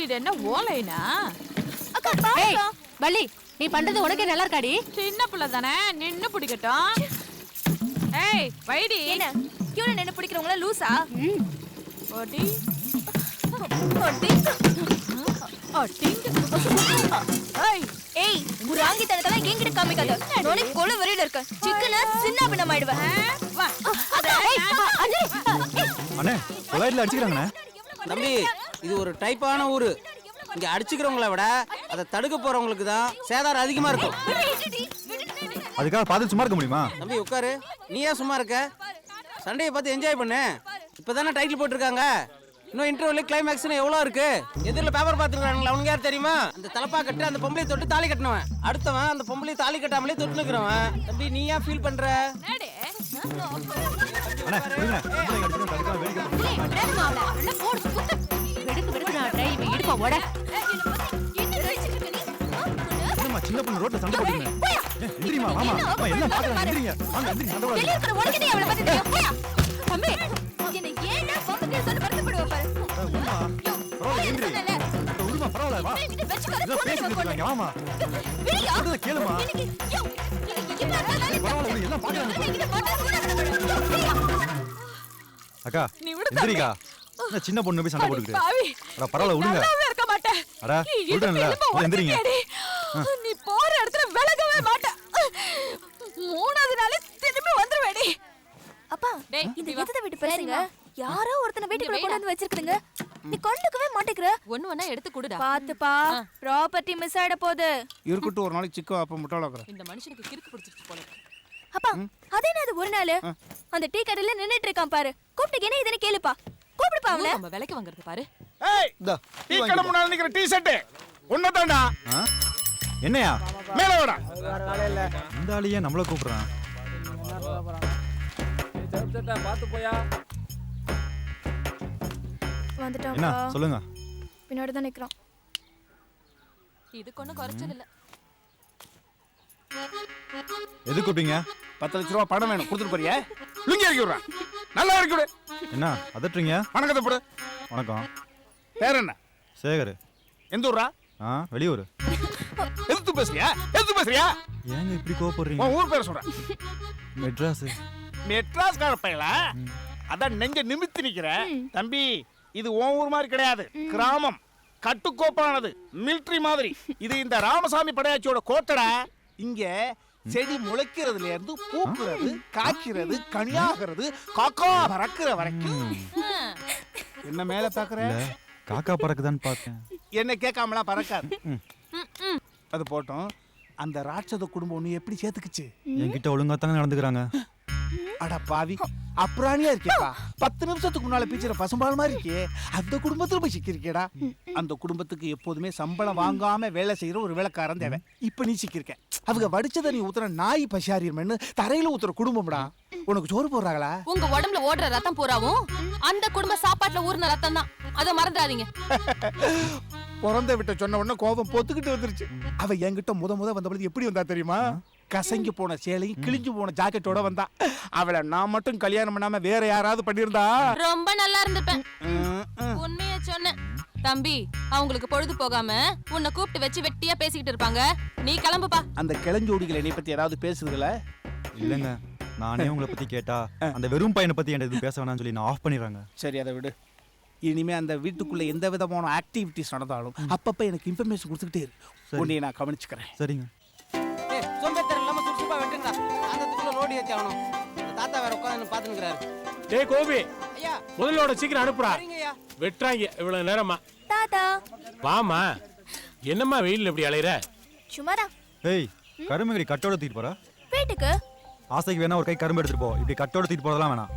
இது என்ன ஓலைனா? அக்கா பாருங்க. வள்ளி, நீ பண்றது உனக்கே நல்லா இருக்காடி? சின்ன பிள்ளை தானே, நின்னு பிடிக்கட்டும். ஏய் வைடி. என்ன கியூல நின்னு பிடிக்கிறவங்கள லூசா? ஓடி ஓடி. ஓடிங்க. ஏய் குராங்கி தனதெல்லாம் என்கிட்ட காமிக்காத. நானே கொல வெறியில இருக்கேன். சிக்கன சின்ன பின்னம் ஆயிடுவேன். வா. அண்ணே கொலையில அடிச்சுக்கிறாங்கண்ணே. தம்பி, இது ஒரு டைப்பான ஊரு. இங்க அடிச்சுக்கிறவங்கள விட அதை தடுக்க போறவங்களுக்கு தான் சேதாரம் அதிகமா இருக்கும். அதுக்காக பார்த்து சும்மா இருக்க முடியுமா? தம்பி உட்காரு. நீ ஏன் சும்மா இருக்க? சண்டையை பார்த்து என்ஜாய் பண்ணு. இப்பதானே டைட்டில் போட்டிருக்காங்க. இன்னும் இன்டர்வியூல கிளைமேக்ஸ்னு எவ்வளவு இருக்கு? எதிரில் பேப்பர் பார்த்துருக்காங்களா? அவனுக்கு யார் தெரியுமா? அந்த தலப்பா கட்டு அந்த பொம்பளை தொட்டு தாலி கட்டினவன், அடுத்தவன் அந்த பொம்பளை தாலி கட்டாமலே தொட்டு நிற்கிறவன். தம்பி நீ ஏன் ஃபீல் பண்ற? அண்ணே விடுங்க. அடிச்சுக்கிறாங்க அதுக்காக என்னம்மா சின்ன பொண்ணு ரோட்ல சண்டை போடுங்க. எந்திரிமா மாமா. அம்மா எல்லாம் பாக்குறாங்க. எந்திரிங்க. வாங்க எந்திரிங்க சண்டை போடுங்க. இருக்கிற உனக்கு அவளை பத்தி தெரியும். போயா. தம்பி, என்ன ஏன்டா பொம்பளை சொல்லி வருத்தப்படுவ பாரு. உம்மா. பரவாயில்லை எந்திரி. உம்மா பரவாயில்லை வா. இதோ பேசிட்டு இருக்காங்க வாமா. விடியா. சொல்றத கேளுமா. பரவாயில்லை எல்லாம் பாக்குறாங்க. அக்கா எந்திரிக்கா. நான் சின்ன பொண்ணு போய் சண்டை போட்டுக்கிட்டு. அட பரவாயில்லை விடுங்க. நல்லாவே இருக்க மாட்டேன். அட சொல்றேன்ல எந்திரிங்க. நீ போற இடத்துல விலகவே மாட்ட. மூணாவது நாளே திரும்பி வந்துருவேடி. அப்பா இந்த எதத விட்டு பேசுங்க. யாரோ ஒருத்தனை வீட்டுக்குள்ள கொண்டு வந்து வச்சிருக்கீங்க. நீ கொண்டுக்கவே மாட்டேங்கற. ஒண்ணு எடுத்து குடுடா. பாத்துப்பா ப்ராப்பர்ட்டி மிஸ் ஆயிட போகுது. இருக்கட்டும் ஒரு நாளைக்கு சிக்கோ அப்ப முட்டாளாக்குறேன். இந்த மனுஷனுக்கு கிறுக்கு பிடிச்சிருச்சு போல. அப்பா அதே என்னது ஒரு நாள் அந்த டீ கடையில நின்னுட்டு இருக்கான் பாரு. கூப்பிட்டு என்ன இதனை கேளுப்பா. கூப்பிடுப்பா அவள. நம்ம விலைக்கு வாங்குறது பாரு. ஏய் டீ கடை முன்னால நிக்கிற டீ ஷர்ட் உன்னதான்டா. என்னையா மேல வாடா. இந்த ஆளியே நம்மள கூப்பிடுறான். பாத்து போயா. வந்துட்டான். என்ன சொல்லுங்க. பின்னாடி தான் நிக்கறான். இதுக்கு ஒண்ணும் குறைச்சல் இல்ல. எது கூப்பிட்டீங்க? 10 லட்சம் ரூபாய் பணம் வேணும் கொடுத்துட்டு போறியே. லுங்கி இறக்கி விடுறா. நல்லா இறக்கி விடு. என்ன அதட்டுறீங்க? வணக்கத்தை போடு. வணக்கம். பேர் என்ன? சேகர். எந்த ஊரா? வெளியூர். எதுத்து பேசுறியா? எதுத்து பேசுறியா? ஏங்க இப்படி கோவப்படுறீங்க? உன் ஊர் பேர் சொல்ற. மெட்ராஸ். மெட்ராஸ் கார பையல. அதான் நெஞ்ச நிமித்தி நிக்கிற. தம்பி இது உன் ஊர் மாதிரி கிடையாது. கிராமம் கட்டுக்கோப்பானது. மிலிட்டரி மாதிரி. இது இந்த ராமசாமி படையாச்சியோட கோட்டடா. இங்க செடி முளைக்கிறதுல இருந்து பூக்குறது, காய்க்கிறது, கனியாகிறது, காக்கா பறக்கிற வரைக்கும். என்ன மேல பாக்குற? காக்கா பறக்குதான்னு பார்த்தேன். என்ன கேட்காமலாம் பறக்காது. அது போட்டோம். அந்த ராட்சத குடும்பம் ஒண்ணு எப்படி சேர்த்துக்குச்சு? என்கிட்ட ஒழுங்கா தானே நடந்துக்கிறாங்க. அட பாவி அப்ராணியா இருக்கேப்பா. 10 நிமிஷத்துக்கு முன்னால பீச்சர பசும்பால் மாதிரி இருக்கே. அந்த குடும்பத்துல போய் சிக்கிருக்கேடா. அந்த குடும்பத்துக்கு எப்போதுமே சம்பளம் வாங்காம வேலை செய்யற ஒரு வேலைக்காரன் தேவை. இப்ப நீ சிக்கிருக்க. அவங்க வடிச்சத நீ ஊத்துற நாய் பசியாரிமன்னு தரையில ஊத்துற குடும்பம்டா. உனக்கு சோறு போடுறாங்களா? உங்க உடம்புல ஓடுற ரத்தம் பூராவும் அந்த குடும்ப சாப்பாட்டுல ஊர்ன ரத்தம் தான். அத மறந்துடாதீங்க. பிறந்த விட்ட சொன்ன உடனே கோபம் பொத்துக்கிட்டு வந்துருச்சு. அவ என்கிட்ட முத வந்தபோது எப்படி வந்தா தெரியுமா? கசங்கி போன சேலையும் கிழிஞ்சு போன ஜாக்கெட்டோட வந்தா. அவளை நான் மட்டும் கல்யாணம் பண்ணாம வேற யாராவது பண்ணிருந்தா ரொம்ப நல்லா இருந்துப்பேன். உண்மையை சொன்னேன் தம்பி. அவங்களுக்கு பொழுது போகாம உன்னை கூப்பிட்டு வச்சு வெட்டியா பேசிக்கிட்டு இருப்பாங்க. நீ கிளம்புப்பா. அந்த கிளஞ்சோடிகள் என்னை பத்தி ஏதாவது பேசுதுல? இல்லங்க நானே உங்களை பத்தி கேட்டா அந்த வெறும் பையனை பத்தி என்ன எதுவும் பேச வேணாம்னு சொல்லி நான் ஆஃப் பண்ணிடுறாங்க. சரி அதை விடு. இனிமே அந்த வீட்டுக்குள்ள எந்த விதமான ஆக்டிவிட்டிஸ் நடந்தாலும் அப்பப்ப எனக்கு இன்ஃபர்மேஷன் கொடுத்துக்கிட்டே இரு. உன்னை நான் கவனிச்சுக்கிறேன். சரிங்க. சோம்பேத்தர் இல்லாம சுறுசுறுப்பா வெட்டுங்கடா. ஆந்தத்துக்குள்ள ரோடி ஏத்தி ஆகணும். தாத்தா வேற உட்கார்ந்து பாத்துக்கிறாரு. டேய் கோபி ஐயா முதலோட சீக்கிரம் அனுப்புறா. சரிங்கய்யா. வெட்றாங்க இவ்வளவு நேரமா. தாத்தா வாமா. என்னம்மா வெயில்ல இப்படி அலையற? சும்மாதான். ஏய் கரும்பு கட்டோட தூக்கிட்டு போறா? வீட்டுக்கு. ஆசைக்கு வேணா ஒரு கை கரும்பு எடுத்துட்டு போ. இப்படி கட்டோட தூக்கிட்டு போறதெல்லாம் வேணாம்.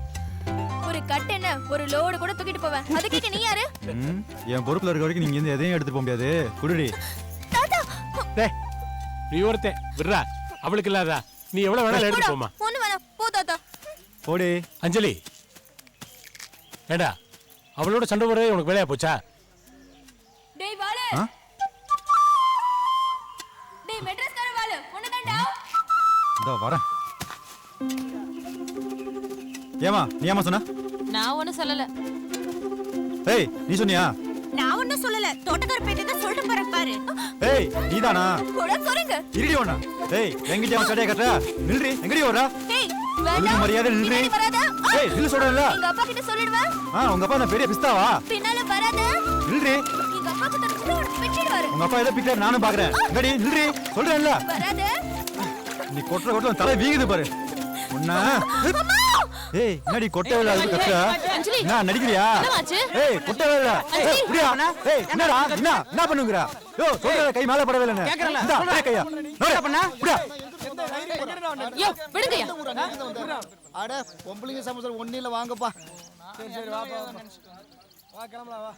ஒரு கட் என்ன ஒரு லோடு கூட தூக்கிட்டு போவேன். அதுக்கு நீ யாரு? என் பொறுப்புல இருக்க வரைக்கும் நீங்க எதையும் எடுத்துட்டு போக முடியாது. குடுடி. தாத்தா டேய் நீ ஒருத்தே விட்றா. அவளுக்கு இல்லாதா நீ எவ்வளவு வேணாலும் எடுத்து போமா. ஒண்ணு வேணாம் போ தாத்தா. போடி. அஞ்சலி ஏடா அவளோட சண்டை போடுறதே உனக்கு வேலையா போச்சா? டேய் வாளு. டேய் மெட்ராஸ்கார வாளு ஒண்ணு தான்டா. இதோ வரேன். ஏமா நீ ஏமா சொன்ன? நான் ஒண்ணும் சொல்லல. ஏய் நீ சொன்னியா? நான் ஒண்ணும் ஒண்ணுமே சொல்லல தோட்டக்கார பேட்டி தான் சொல்லிட்டு போறேன் பாரு ஏய் நீதானா போடா குரங்கு இருடி ஒண்ணா ஏய் எங்கிட்ட அவன் சட்டையை கட்டா நில்றி எங்கடி ஓடுறா ஏய் ஒழுங்கு மரியாதை நில்றி பின்னாடி வராத ஏய் நில்லு சொல்றேன்ல எங்க அப்பா கிட்ட சொல்லிடுவேன் உங்க அப்பா நான் பெரிய பிஸ்தாவா பின்னால வராத நில்றி எங்க அப்பா கிட்ட உனக்கு வெச்சிடுவாரு உங்க அப்பா ஏதோ பிக்கிறார் நானும் பாக்குறேன் எங்கடி நில்றி சொல்றேன்ல வராத நீ கொட்டுற தலை வீங்குது பாரு உன்ன ஏய் என்னடி கொட்டை வேலை அது கத்துற அஞ்சலி. என்ன நடிக்கிறியா என்னமாச்சு? ஏய் கொட்டை வேலை ஏய் புடியா ஏய் என்னடா என்ன பண்ணுங்கற யோ சொல்ற கை மேல படவே இல்லன்னு கேக்குறல. இந்தா அப்படியே கையா நோடா பண்ணா புடியா யோ விடுங்கய்யா. அட பொம்பளைங்க சமோசம் ஒன்னில வாங்கப்பா சரி சரி வாப்பா வா கிளம்பலாம் வா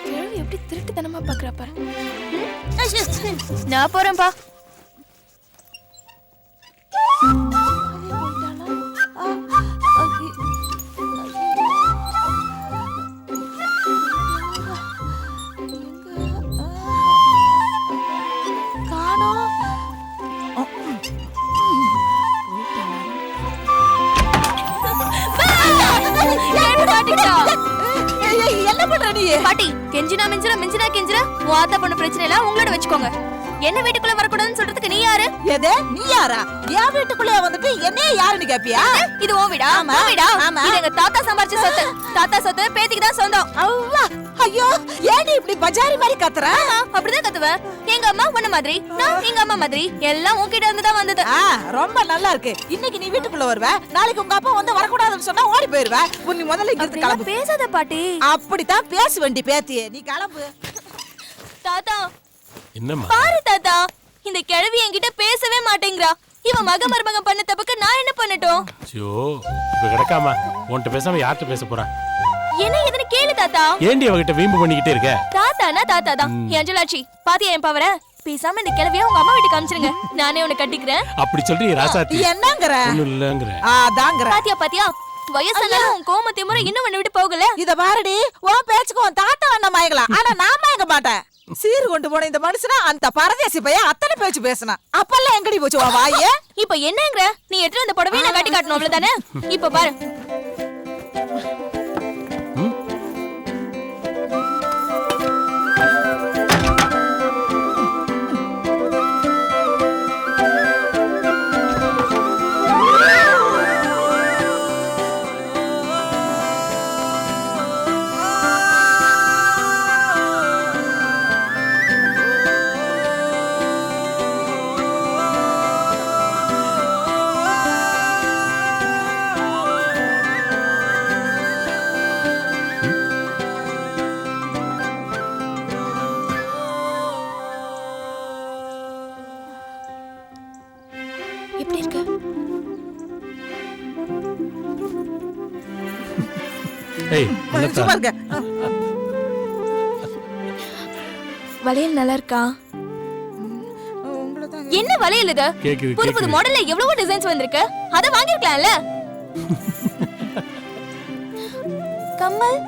கேள்வி எப்படி திருட்டுத்தனமா பாக்குறா பாரு நான் போறேன்பா என்ன பண்ற நீ பாட்டி கெஞ்சினா மிஞ்சினா உன் ஆத்தா பண்ண பிரச்சனை எல்லாம் உங்களோட வச்சுக்கோங்க என்ன வீட்டுக்குள்ள வரக்கூடாதுன்னு சொல்றதுக்கு நீ யாரு எது நீ யாரா என் வீட்டுக்குள்ளே வந்துட்டு என்னைய யாருன்னு கேப்பியா இது உன் வீடா உன் வீடா இது எங்க தாத்தா சம்பாரிச்ச சொத்து தாத்தா சொத்து பேத்திக்கு தான் சொந்தம் அவ்வா ஐயோ ஏன்டி இப்படி பஜாரி மாதிரி கத்துற அப்படிதான் கத்துவேன் எங்க அம்மா உன்ன மாதிரி நான் எங்க அம்மா மாதிரி எல்லாம் உன்கிட்ட இருந்து தான் வந்தது ரொம்ப நல்லா இருக்கு இன்னைக்கு நீ வீட்டுக்குள்ள வருவ நாளைக்கு உங்க அப்பா வந்து வரக்கூடாதுன்னு சொன்னா ஓடி போயிருவ நீ முதல்ல இங்க இருந்து கிளம்பு பேசாத பாட்டி அப்படித்தான் பேசுவேண்டி பேத்தியே நீ கிளம்பு தாத்தா என்னம்மா பாரு தாத்தா இந்த கிழவி என்கிட்ட பேசவே மாட்டேங்கிறா இவன் மருமகன் பண்ண தப்புக்கு நான் என்ன பண்ணட்டும் ஐயோ இப்ப கிடக்காம உன்கிட்ட பேசாம யார்கிட்ட பேச போறா என்ன எதுன்னு கேளு தாத்தா ஏண்டி அவகிட்ட வீம்பு பண்ணிக்கிட்டே இருக்க தாத்தானா தாத்தா தான் அஞ்சலாட்சி பாத்தியா என் பவர பேசாம இந்த கிழவிய உங்க அம்மா வீட்டுக்கு அனுப்பிச்சிருங்க நானே உன்னை கட்டிக்கிறேன் அப்படி சொல்றீங்க ராசாத்தி என்னங்கற ஒண்ணும் இல்லங்கற அதாங்கற பாத்தியா வயசானாலும் உன் கோம திமுறை இன்னும் ஒண்ணு விட்டு போகல இத பாருடி உன் பேச்சுக்கு உன் தாத்தா அண்ணன் மயங்கலாம் ஆனா நான் மயங்க மாட்டேன் சீர் கொண்டு போன இந்த மனுஷனா அந்த பரதேசி பையன் அத்தனை பேச்சு பேசினா அப்பெல்லாம் எங்கடி போச்சு உன் வாயே இப்ப என்னங்கற நீ எடுத்து அந்த புடவையை நான் கட்டி காட்டணும் அவ்வளவுதானே இப்ப பாரு எப்படி இருக்கு ஏய் சும்மா இருக்க வளையல் நல்லா இருக்கா என்ன வளையல் இது கேக்குது புது புது மாடல்ல எவ்வளவு டிசைன்ஸ் வந்திருக்கு அத வாங்கிருக்கலாம்ல கம்மல்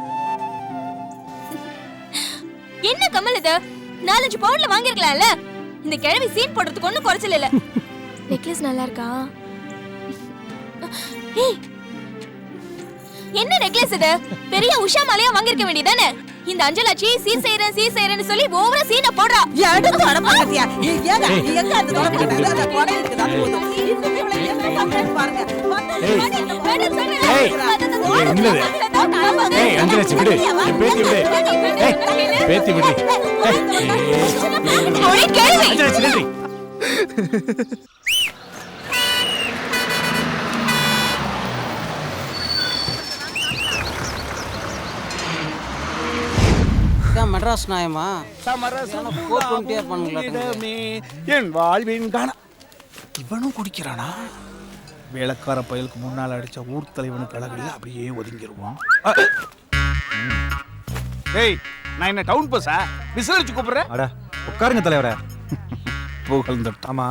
என்ன கம்மல் இது 4-5 பவுன்ல வாங்கிருக்கலாம்ல இந்த கிழவி சீன் போடுறதுக்கு ஒண்ணும் குறைச்சல இல்ல நெக்லஸ் நல்லா இருக்கா ஏய் என்ன நெக்லஸ் இது பெரிய உஷா மாலையா வாங்கிருக்க வேண்டியதானே இந்த அஞ்சலாச்சி சீர் செய்யறேன்னு சொல்லி ஓவரா சீனை போடுறா எடுத்து அடமாட்டியா எங்க எங்க அந்த அந்த கொடை இருக்குதா போதும் இன்னும் இவளை என்ன பண்றேன்னு பாருங்க ஏய் அஞ்சலாச்சி விடு என் பேத்தி விடு ஏய் பேத்தி விடு ஒரே கேள்வி அஞ்சலாச்சி நன்றி மெட்ராஸ் நாயமா என் வாழ்வின் காண இவனும் குடிக்கிறானா வேலைக்கார பயலுக்கு முன்னால் அடிச்ச ஊர் தலைவனுக்கு அழகில்ல அப்படியே ஒதுங்கிடுவான் ஏய் நான் என்ன டவுன் பஸ்ஸா விசாரிச்சு கூப்பிடுறேன் அட உட்காருங்க தலைவரே புகழ்ந்த ஆமா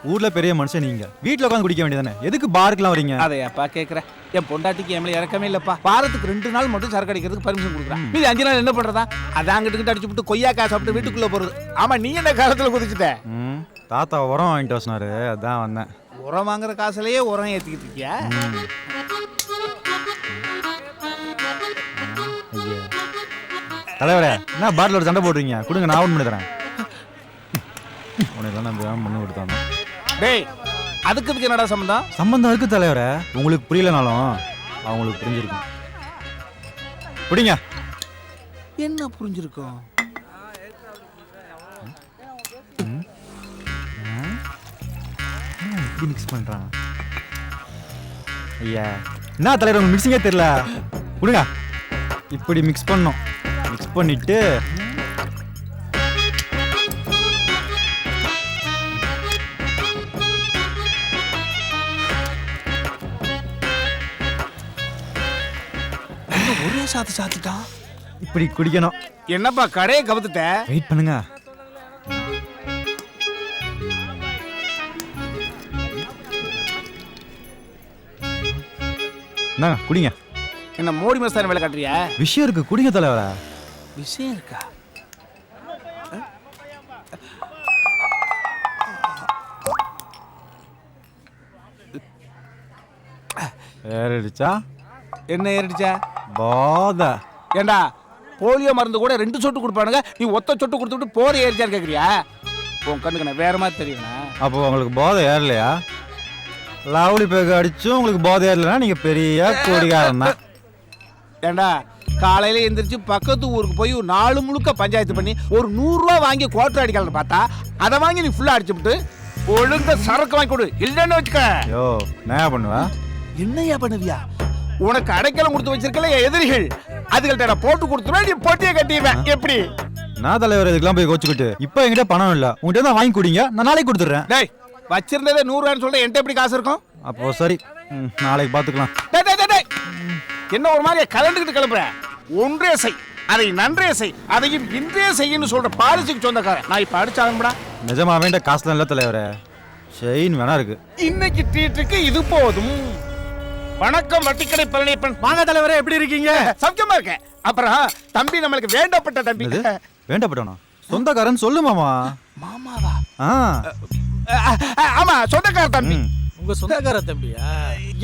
ஊர்ல பெரிய மனுஷன் நீங்க வீட்ல உட்காந்து குடிக்க வேண்டியதானே எதுக்கு பாருக்குலாம் வரீங்க? அதையப்பா கேட்குறேன். என் பொண்டாட்டிக்கு எம்எல்ஏ இறக்கமே இல்லப்பா. வாரத்துக்கு 2 நாள் மட்டும் சரக்கு அடிக்கிறதுக்கு பர்மிஷன் கொடுக்குறான். மீதி 5 நாள் என்ன பண்றதா? அதான் அங்கிட்டு அடிச்சு விட்டு கொய்யா காசு சாப்பிட்டு வீட்டுக்குள்ள போறது. ஆமா, நீ என்ன காலத்துல குதிச்சுட்ட? தாத்தா உரம் வாங்கிட்டு வர சொன்னாரு, அதான் வந்தேன். உரம் வாங்குற காசுலயே உரம் ஏத்திக்கிட்டு இருக்கியா? தலைவரே, என்ன பாட்டிலோட சண்டை போடுறீங்க? கொடுங்க, நான் ஆன் பண்ணி தரேன். உனக்கு நான் பண்ணி கொடுத்தாங்க. டேய், அதுக்கு என்னடா சம்பந்தம்? சம்பந்தம் இருக்கு தலைவரே, உங்களுக்கு புரியலனாலும் அவங்களுக்கு புரிஞ்சிருக்கும். புடிங்க. என்ன புரிஞ்சிருக்கும்? எப்படி மிக்ஸ் பண்றான்? ஐயா, என்ன தலைவர் உங்களுக்கு மிக்சிங்கே தெரியல? கொடுங்க. இப்படி மிக்ஸ் பண்ணோம். மிக்ஸ் பண்ணிட்டு ஒரே சாத்துட்டான். இப்படி குடிக்கணும். என்னப்பா கடையை கவுத்துட்ட? வெயிட் பண்ணுங்க. என்னங்க குடிங்க. என்ன மோடி மஸ்தான வேலை காட்டுறியா? விஷயம் இருக்கு, குடிங்க தலைவரா. விஷயம் இருக்கா? ஏறிடுச்சா? என்ன ஏறிடுச்சா? போத. ஏண்டா, போலியோ மருந்து கூட 2 சொட்டு கொடுப்பானுங்க, நீ ஒத்த சொட்டு கொடுத்துட்டு போற ஏறிச்சான்னு கேக்குறியா? உன் கண்ணுக்கு நான் வேற மாதிரி தெரியுமா? அப்போ உங்களுக்கு போதை ஏறலையா? லவ்லி பேக் அடிச்சும் உங்களுக்கு போதை ஏறலைன்னா நீங்க பெரிய கோடிக்காரன் தான். ஏண்டா, காலையில எந்திரிச்சு பக்கத்து ஊருக்கு போய் ஒரு 4 முழுக்க பஞ்சாயத்து பண்ணி ஒரு 100 ரூபா வாங்கி குவார்டர் அடிக்கலாம்னு பார்த்தா அதை வாங்கி நீ ஃபுல்லா அடிச்சுட்டு ஒழுங்கா சரக்கு வாங்கி கொடு, இல்லைன்னு வச்சுக்க. யோ, நான் பண்ணுவா? என்னையா பண்ணுவியா? உனக்கு அடைக்கலம் கொடுத்து வச்சிருக்கல என் எதிரிகள், அதுகள்ட்ட போட்டு கொடுத்துருவேன், நீ போட்டியை கட்டிடுவேன். எப்படி? நான் தலைவர் இதுக்கெல்லாம் போய் கோச்சுக்கிட்டு இப்ப என்கிட்ட பணம் இல்ல, உங்ககிட்ட தான் வாங்கி குடிங்க, நான் நாளைக்கு கொடுத்துறேன். டேய், வச்சிருந்ததே 100 ரூபான்னு சொல்ல என்கிட்ட எப்படி காசு இருக்கும்? அப்போ சரி, நாளைக்கு பாத்துக்கலாம். டேய் டேய் டேய், என்ன ஒரு மாதிரி கலந்துக்கிட்டு கிளம்புற? ஒன்றே செய், அதை நன்றே செய், அதையும் இன்றே செய்யன்னு சொல்ற பாலிசிக்கு சொந்தக்காரன் நான் இப்ப அடிச்சாலும்டா. நிஜமா வேண்ட காசுலாம் இல்ல தலைவரே, செயின் வேணா இருக்கு. இன்னைக்கு ட்ரீட்டுக்கு இது போதும். வணக்கம் வட்டிக்கடை பழனியப்பன். வாங்க தலைவரே, எப்படி இருக்கீங்க? சௌக்கியமா இருக்கேன். அப்புறம் தம்பி, நம்மளுக்கு வேண்டப்பட்ட தம்பி. வேண்டப்பட்டவனா? சொந்தக்காரன் சொல்லு மாமா. மாமாவா? ஆ, ஆமா, சொந்தக்கார தம்பி. உங்க சொந்தக்கார தம்பியா?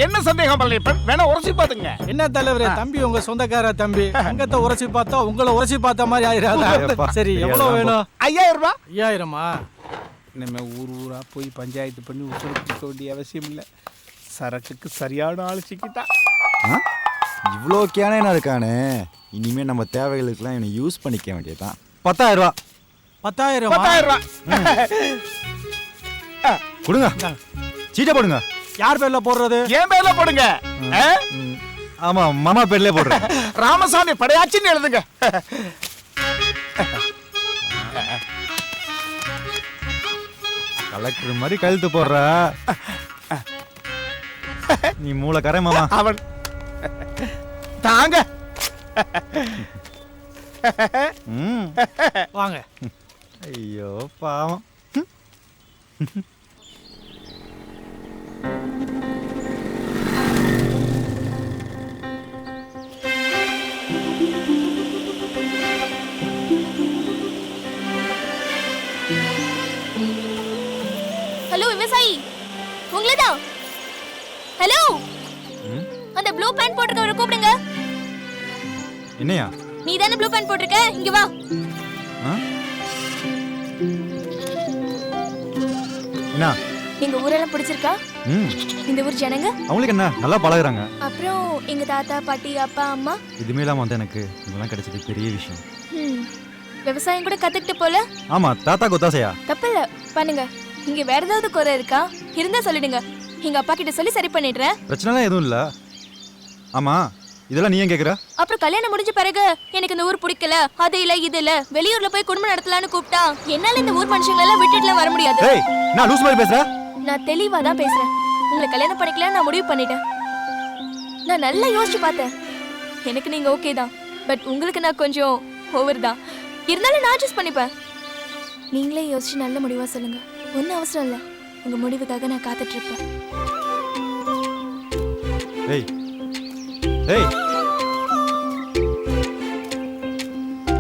என்ன சந்தேகம் பழனியப்பன்? வேணா உரசி பாத்துங்க. என்ன தலைவரே, தம்பி உங்க சொந்தக்கார தம்பி. அங்கத்தை உரசி பார்த்தா உங்களை உரசி பார்த்த மாதிரி ஆயிராதா? சரி, எவ்வளவு வேணும்? 5000 ரூபாய். 5000மா? நம்ம ஊரா போய் பஞ்சாயத்து பண்ணி உசுருக்கு வேண்டிய அவசியம் இல்லை. சரக்குக்கு சரியான ஆள் சிக்கிட்டா. இவ்வளோ கேனா இருக்கானே, இனிமே நம்ம தேவைகளுக்கெல்லாம் இவனை யூஸ் பண்ணிக்க வேண்டியதுதான். 10000 ரூபா. 10000? 10000 ரூபாய் கொடுங்க. சீட்டை போடுங்க. யார் பேர்ல போடுறது? என் பேர்ல போடுங்க. ஆமா, மாமா பேர்லயே போடுறேன். ராமசாமி படையாச்சின்னு எழுதுங்க. கலெக்டர் மாதிரி கழுத்து போடுற நீ மூளைக்காரன் மாமா. அவன் தாங்க. வாங்க. ஐயோ பாவம். ஹலோ விவசாயி, உங்களதான். ஹலோ, அந்த ப்ளூ பேண்ட் போட்டுருக்கவரை கூப்பிடுங்க. என்னையா? நீ தானே ப்ளூ பேண்ட் போட்டிருக்க, இங்க வா. என்ன? எங்க ஊரெல்லாம் பிடிச்சிருக்கா? இந்த ஊர் ஜனங்க அவங்களுக்கு என்ன, நல்லா பழகுறாங்க. அப்புறம் எங்க தாத்தா பாட்டி அப்பா அம்மா இதுமே இல்லாம வந்து எனக்கு இதெல்லாம் கிடைச்சது பெரிய விஷயம். விவசாயம் கூட கத்துக்கிட்டு போல. ஆமா, தாத்தா கொத்தாசையா? தப்பில்ல, பண்ணுங்க. இங்க வேற ஏதாவது குறை இருக்கா? இருந்தா சொல்லிடுங்க, எங்க அப்பா கிட்ட சொல்லி சரி பண்ணிடுறேன். பிரச்சனை எதுவும் இல்ல. ஆமா, இதெல்லாம் நீ ஏன் கேக்குற? அப்புறம் கல்யாணம் முடிஞ்ச பிறகு எனக்கு இந்த ஊர் பிடிக்கல, அது இல்ல இது இல்ல, வெளியூர்ல போய் குடும்பம் நடத்தலாம்னு கூப்பிட்டா என்னால இந்த ஊர் மனுஷங்களை எல்லாம் விட்டுட்டுலாம் வர முடியாது. ஏய், நான் லூஸ் மாதிரி பேசுற? நான் தெளிவா தான் பேசுறேன். உங்களை கல்யாணம் பண்ணிக்கலாம் நான் முடிவு பண்ணிட்டேன். நான் நல்லா யோசிச்சு பார்த்தேன். எனக்கு நீங்க ஓகே தான், பட் உங்களுக்கு நான் கொஞ்சம் ஓவர் தான். இருந்தாலும் நான் அட்ஜஸ்ட் பண்ணிப்பேன். நீங்களே யோசிச்சு நல்ல முடிவா சொல்லுங்க. ஒன்னும் அவசரம் இல்ல, உங்க முடிவுக்காக நான் காத்துட்டு இருப்பேன். ஏய் ஏய்